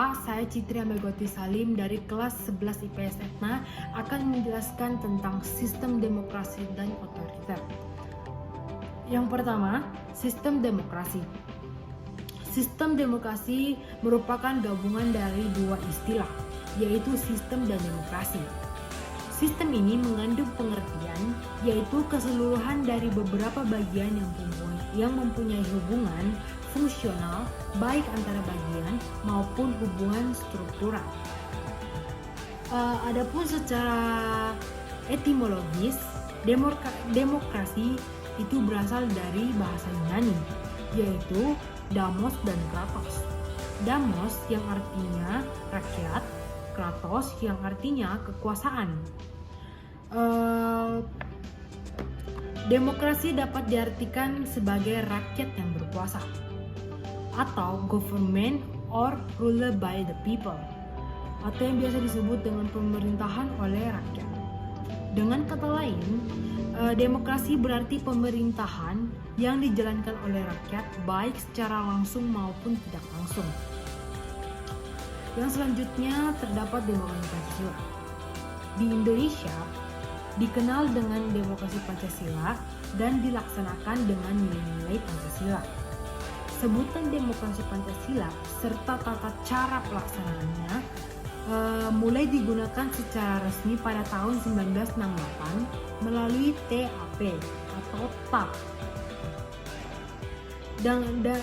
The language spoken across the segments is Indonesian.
Jumpa, saya Citri Megawati Salim dari kelas 11 IPS Etna akan menjelaskan tentang sistem demokrasi dan otoriter. Yang pertama, sistem demokrasi. Sistem demokrasi merupakan gabungan dari dua istilah, yaitu sistem dan demokrasi. Sistem ini mengandung pengertian, yaitu keseluruhan dari beberapa bagian yang mempunyai hubungan fungsional baik antara bagian maupun hubungan struktural. Adapun secara etimologis, demokrasi itu berasal dari bahasa Yunani, yaitu damos dan kratos. Damos yang artinya rakyat, kratos yang artinya kekuasaan. Demokrasi dapat diartikan sebagai rakyat yang berkuasa, atau government or ruled by the people, atau yang biasa disebut dengan pemerintahan oleh rakyat. Dengan kata lain, demokrasi berarti pemerintahan yang dijalankan oleh rakyat baik secara langsung maupun tidak langsung. Yang selanjutnya terdapat demokrasi Pancasila. Di Indonesia dikenal dengan demokrasi Pancasila dan dilaksanakan dengan nilai-nilai Pancasila. Sebutan demokrasi Pancasila serta tata cara pelaksanaannya mulai digunakan secara resmi pada tahun 1968 melalui TAP atau TAP.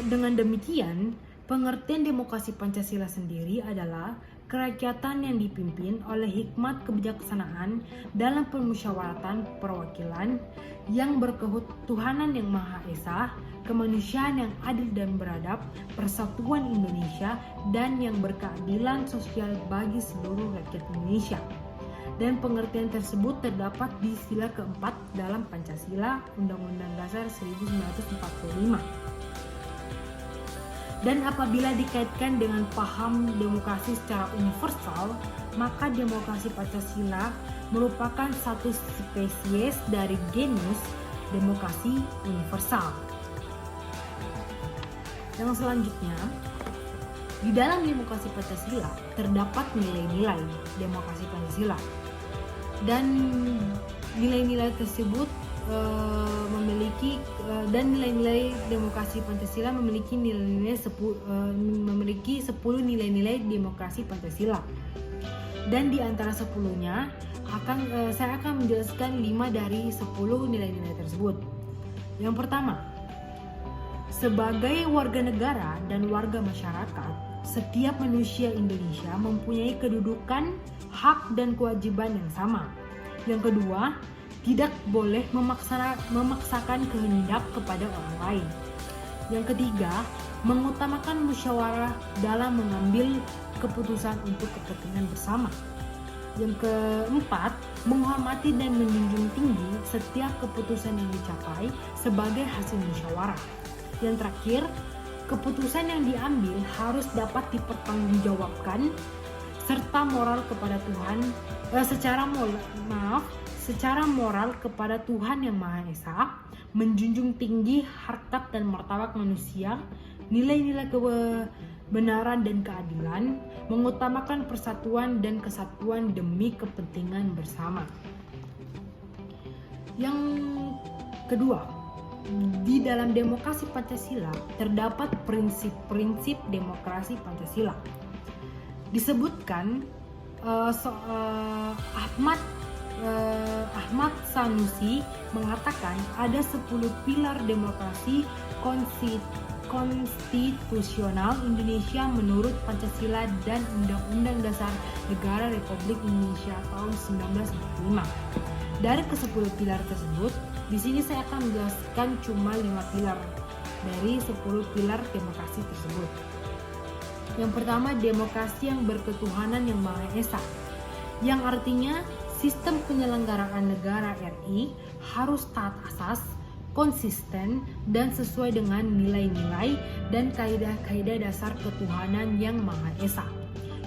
Dengan demikian, pengertian demokrasi Pancasila sendiri adalah kerakyatan yang dipimpin oleh hikmat kebijaksanaan dalam permusyawaratan perwakilan yang berketuhanan yang Maha Esa, kemanusiaan yang adil dan beradab, persatuan Indonesia, dan yang berkeadilan sosial bagi seluruh rakyat Indonesia. Dan pengertian tersebut terdapat di sila keempat dalam Pancasila, Undang-Undang Dasar 1945. Dan apabila dikaitkan dengan paham demokrasi secara universal, maka demokrasi Pancasila merupakan satu spesies dari genus demokrasi universal. Yang selanjutnya, di dalam demokrasi Pancasila terdapat nilai-nilai demokrasi Pancasila. Dan nilai-nilai tersebut nilai-nilai demokrasi Pancasila memiliki 10 nilai-nilai demokrasi Pancasila. Dan di antara 10-nya saya akan menjelaskan 5 dari 10 nilai-nilai tersebut. Yang pertama, sebagai warga negara dan warga masyarakat, setiap manusia Indonesia mempunyai kedudukan, hak dan kewajiban yang sama. Yang kedua, tidak boleh memaksakan kehendak kepada orang lain. Yang ketiga, mengutamakan musyawarah dalam mengambil keputusan untuk kepentingan bersama. Yang keempat, menghormati dan menjunjung tinggi setiap keputusan yang dicapai sebagai hasil musyawarah. Yang terakhir, keputusan yang diambil harus dapat dipertanggungjawabkan serta moral kepada Tuhan secara moral kepada Tuhan yang Maha Esa, menjunjung tinggi harkat dan martabat manusia, nilai-nilai kebenaran dan keadilan, mengutamakan persatuan dan kesatuan demi kepentingan bersama. Yang kedua, di dalam demokrasi Pancasila terdapat prinsip-prinsip demokrasi Pancasila. Disebutkan Ahmad Sanusi mengatakan ada 10 pilar demokrasi konstitusional Indonesia menurut Pancasila dan Undang-Undang Dasar Negara Republik Indonesia tahun 1945. Dari ke-10 pilar tersebut, di sini saya akan menjelaskan cuma 5 pilar dari 10 pilar demokrasi tersebut. Yang pertama, demokrasi yang berketuhanan yang Maha Esa, yang artinya sistem penyelenggaraan negara RI harus taat asas, konsisten, dan sesuai dengan nilai-nilai dan kaidah-kaidah dasar ketuhanan yang Maha Esa.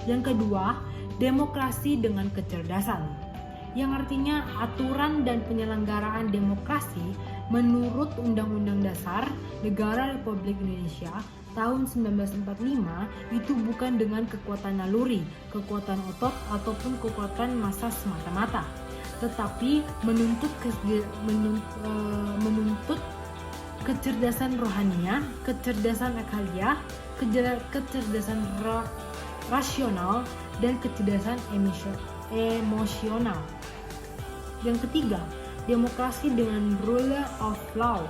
Yang kedua, demokrasi dengan kecerdasan, yang artinya aturan dan penyelenggaraan demokrasi menurut Undang-Undang Dasar Negara Republik Indonesia tahun 1945 itu bukan dengan kekuatan naluri, kekuatan otot, ataupun kekuatan massa semata-mata, tetapi menuntut kecerdasan rohania, kecerdasan akaliah, kecerdasan rasional, dan kecerdasan emosional. Yang ketiga, demokrasi dengan rule of law.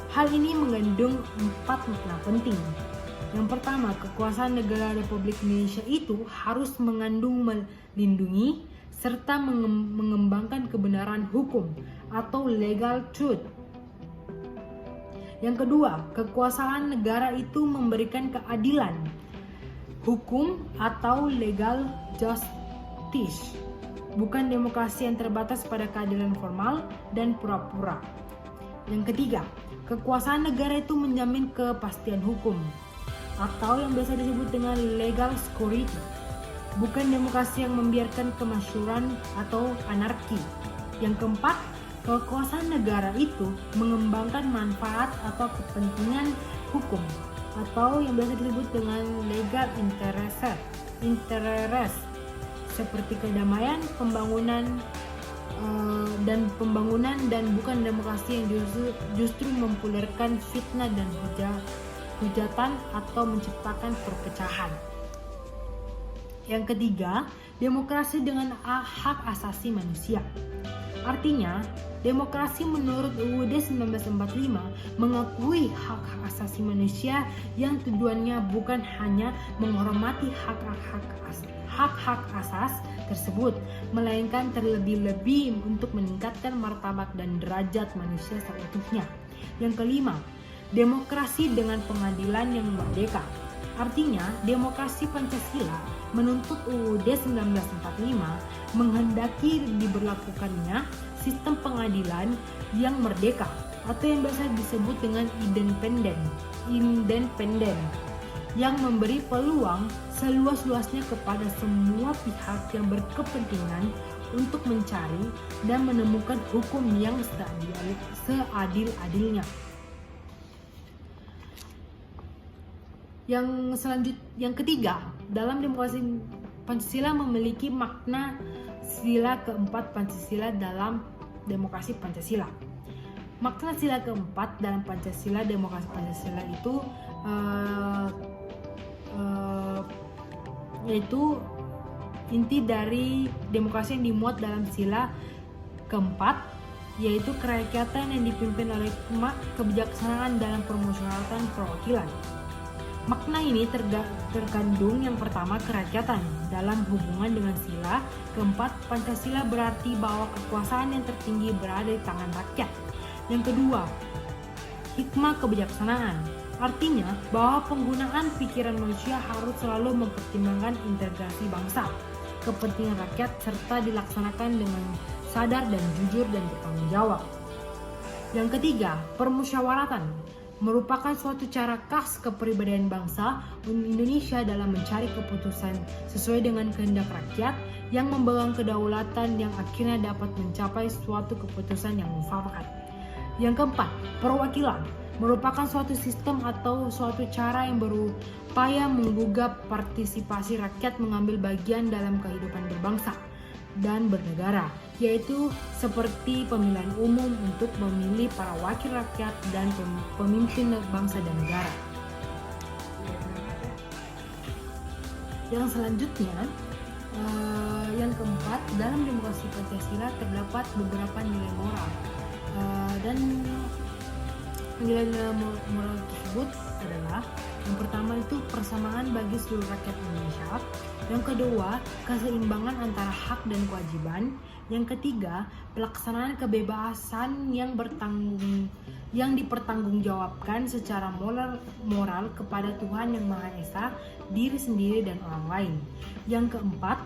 Hal ini mengandung 4 makna penting. Yang pertama, kekuasaan negara Republik Indonesia itu harus mengandung melindungi serta mengembangkan kebenaran hukum atau legal truth. Yang kedua, kekuasaan negara itu memberikan keadilan hukum atau legal justice, bukan demokrasi yang terbatas pada keadilan formal dan pura-pura. Yang ketiga, kekuasaan negara itu menjamin kepastian hukum atau yang biasa disebut dengan legal security, bukan demokrasi yang membiarkan kemasyuran atau anarki. Yang keempat, kekuasaan negara itu mengembangkan manfaat atau kepentingan hukum atau yang biasa disebut dengan legal interest seperti kedamaian, pembangunan dan bukan demokrasi yang justru mempopulerkan fitnah dan hujatan atau menciptakan perpecahan. Yang ketiga, demokrasi dengan hak asasi manusia. Artinya, demokrasi menurut UUD 1945 mengakui hak asasi manusia yang tujuannya bukan hanya menghormati hak-hak asas tersebut, melainkan terlebih-lebih untuk meningkatkan martabat dan derajat manusia seutuhnya. Yang kelima, demokrasi dengan pengadilan yang merdeka. Artinya, demokrasi Pancasila menuntut UUD 1945 menghendaki diberlakukannya sistem pengadilan yang merdeka atau yang biasa disebut dengan independen yang memberi peluang seluas-luasnya kepada semua pihak yang berkepentingan untuk mencari dan menemukan hukum yang seadil-adilnya. Yang ketiga, dalam demokrasi Pancasila memiliki makna sila keempat Pancasila dalam demokrasi Pancasila. Makna sila keempat dalam Pancasila, demokrasi Pancasila itu yaitu inti dari demokrasi yang dimuat dalam sila keempat, yaitu kerakyatan yang dipimpin oleh hikmat, kebijaksanaan dalam permusyawaratan perwakilan. Makna ini terkandung yang pertama, kerakyatan. Dalam hubungan dengan sila keempat Pancasila berarti bahwa kekuasaan yang tertinggi berada di tangan rakyat. Yang kedua, hikmah, kebijaksanaan. Artinya bahwa penggunaan pikiran manusia harus selalu mempertimbangkan integrasi bangsa, kepentingan rakyat, serta dilaksanakan dengan sadar dan jujur dan bertanggung jawab. Yang ketiga, permusyawaratan merupakan suatu cara khas kepribadian bangsa Indonesia dalam mencari keputusan sesuai dengan kehendak rakyat yang memegang kedaulatan yang akhirnya dapat mencapai suatu keputusan yang mufakat. Yang keempat, perwakilan merupakan suatu sistem atau suatu cara yang berupaya menggugah partisipasi rakyat mengambil bagian dalam kehidupan berbangsa dan bernegara, yaitu seperti pemilihan umum untuk memilih para wakil rakyat dan pemimpin bangsa dan negara. Yang selanjutnya, yang keempat, dalam demokrasi Pancasila terdapat beberapa nilai moral, dan nilai-nilai moral tersebut adalah yang pertama itu persamaan bagi seluruh rakyat Indonesia, yang kedua keseimbangan antara hak dan kewajiban, yang ketiga pelaksanaan kebebasan yang dipertanggungjawabkan secara moral kepada Tuhan Yang Maha Esa, diri sendiri dan orang lain, yang keempat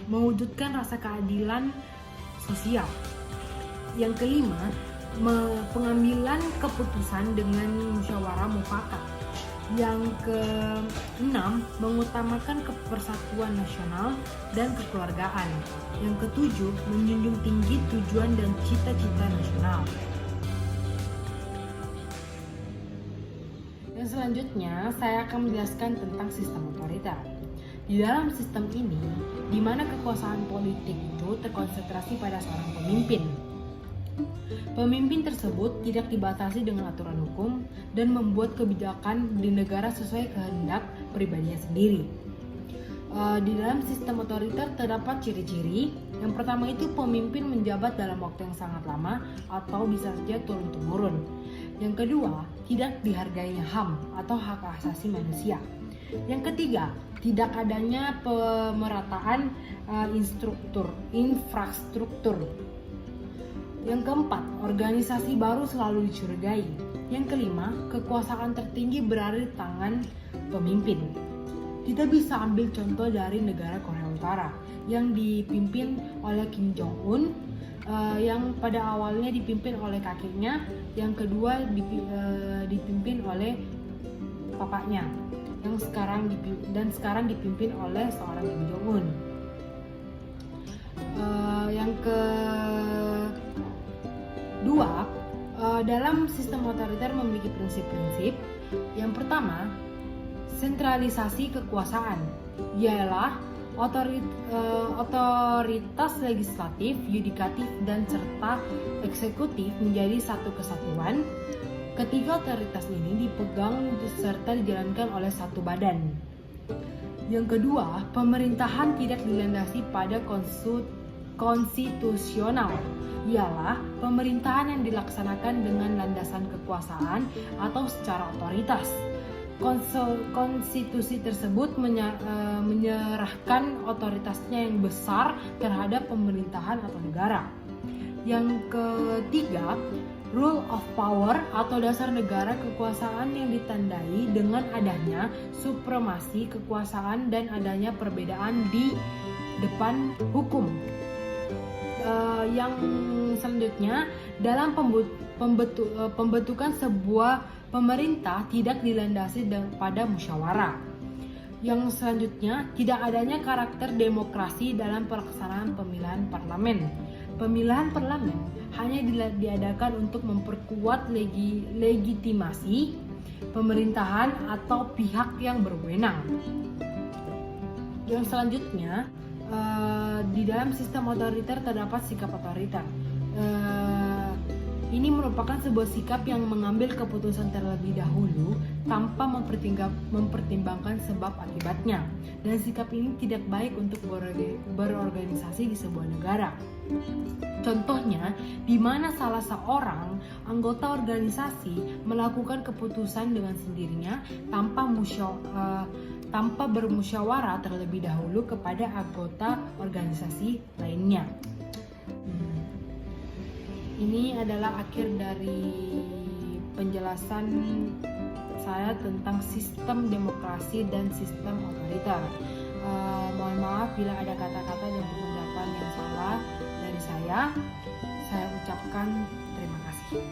mewujudkan rasa keadilan sosial, yang kelima pengambilan keputusan dengan musyawarah mufakat, yang keenam mengutamakan persatuan nasional dan kekeluargaan, yang ketujuh menjunjung tinggi tujuan dan cita-cita nasional. Yang Selanjutnya, saya akan menjelaskan tentang sistem otoriter. Di dalam sistem ini, di mana kekuasaan politik itu terkonsentrasi pada seorang pemimpin. Pemimpin tersebut tidak dibatasi dengan aturan hukum dan membuat kebijakan di negara sesuai kehendak pribadinya sendiri. Di dalam sistem otoriter terdapat ciri-ciri. Yang pertama itu pemimpin menjabat dalam waktu yang sangat lama atau bisa saja turun-temurun. Yang kedua, tidak dihargainya HAM atau hak asasi manusia. Yang ketiga, tidak adanya pemerataan infrastruktur. Yang keempat, organisasi baru selalu dicurigai. Yang kelima, kekuasaan tertinggi berada di tangan pemimpin. Kita bisa ambil contoh dari negara Korea Utara yang dipimpin oleh Kim Jong-un, yang pada awalnya dipimpin oleh kakeknya, yang kedua dipimpin oleh papanya, yang sekarang dipimpin oleh seorang Kim Jong-un. Yang kedua, dalam sistem otoriter memiliki prinsip-prinsip. Yang pertama, sentralisasi kekuasaan, ialah otoritas legislatif, yudikatif, dan serta eksekutif menjadi satu kesatuan. Ketiga otoritas ini dipegang serta dijalankan oleh satu badan. Yang kedua, pemerintahan tidak dilandasi pada konstitusional, ialah pemerintahan yang dilaksanakan dengan landasan kekuasaan atau secara otoritas. Konstitusi tersebut menyerahkan otoritasnya yang besar terhadap pemerintahan atau negara. Yang ketiga, rule of power atau dasar negara, kekuasaan yang ditandai dengan adanya supremasi kekuasaan dan adanya perbedaan di depan hukum. Yang selanjutnya, dalam pembentukan sebuah pemerintah tidak dilandasi pada musyawarah. Yang selanjutnya, tidak adanya karakter demokrasi dalam pelaksanaan pemilihan parlemen. Pemilihan parlemen hanya diadakan untuk memperkuat legitimasi pemerintahan atau pihak yang berwenang. Yang selanjutnya, di dalam sistem otoriter terdapat sikap otoriter. Ini merupakan sebuah sikap yang mengambil keputusan terlebih dahulu tanpa mempertimbangkan sebab akibatnya, dan sikap ini tidak baik untuk berorganisasi di sebuah negara. Contohnya, di mana salah seorang anggota organisasi melakukan keputusan dengan sendirinya tanpa bermusyawarah terlebih dahulu kepada anggota organisasi lainnya. Ini adalah akhir dari penjelasan saya tentang sistem demokrasi dan sistem otoriter. Mohon maaf bila ada kata-kata dan pendapat yang salah dari saya. Saya ucapkan terima kasih.